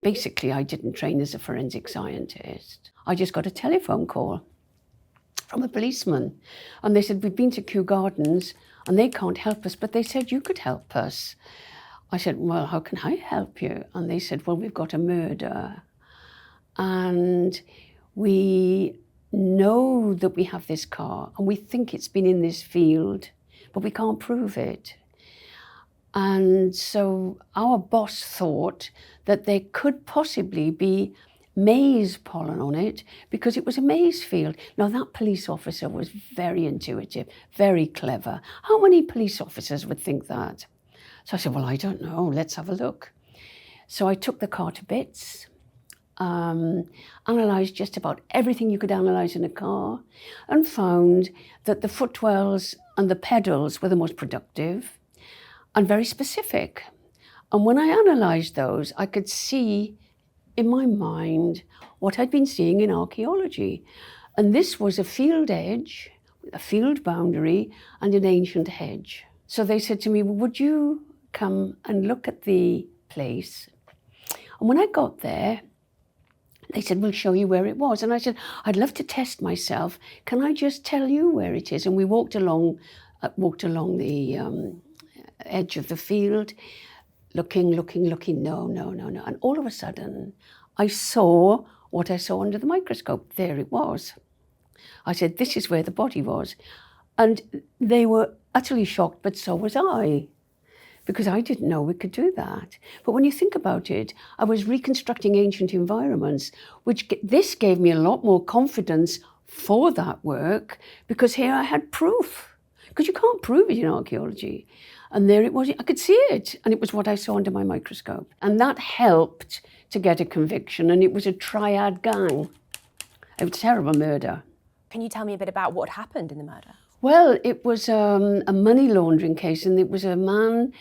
Basically, I didn't train as a forensic scientist. I just got a telephone call from a policeman, and they said, we've been to Kew Gardens and they can't help us, but they said you could help us. I said, well, how can I help you? And they said, well, we've got a murder and we know that we have this car and we think it's been in this field, but we can't prove it. And so our boss thought that there could possibly be maize pollen on it because it was a maize field. Now that police officer was very intuitive, very clever. How many police officers would think that? So I said, well, I don't know, let's have a look. So I took the car to bits, analysed just about everything you could analyse in a car, and found that the footwells and the pedals were the most productive and very specific. And when I analysed those, I could see in my mind what I'd been seeing in archaeology. And this was a field edge, a field boundary, and an ancient hedge. So they said to me, well, would you come and look at the place? And when I got there, they said, we'll show you where it was. And I said, I'd love to test myself. Can I just tell you where it is? And we walked along the edge of the field, looking, no. And all of a sudden, I saw what I saw under the microscope. There it was. I said, this is where the body was. And they were utterly shocked, but so was I, because I didn't know we could do that. But when you think about it, I was reconstructing ancient environments, this gave me a lot more confidence for that work, because here I had proof, because you can't prove it in archaeology. And there it was, I could see it, and it was what I saw under my microscope. And that helped to get a conviction, and it was a triad gang. It was a terrible murder. Can you tell me a bit about what happened in the murder? Well, it was a money laundering case, and it was a man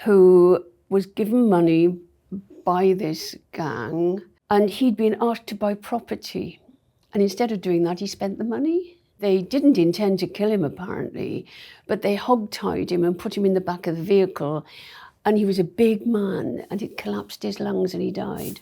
who was given money by this gang, and he'd been asked to buy property. And instead of doing that, he spent the money. They didn't intend to kill him, apparently, but they hog-tied him and put him in the back of the vehicle. And he was a big man, and it collapsed his lungs and he died.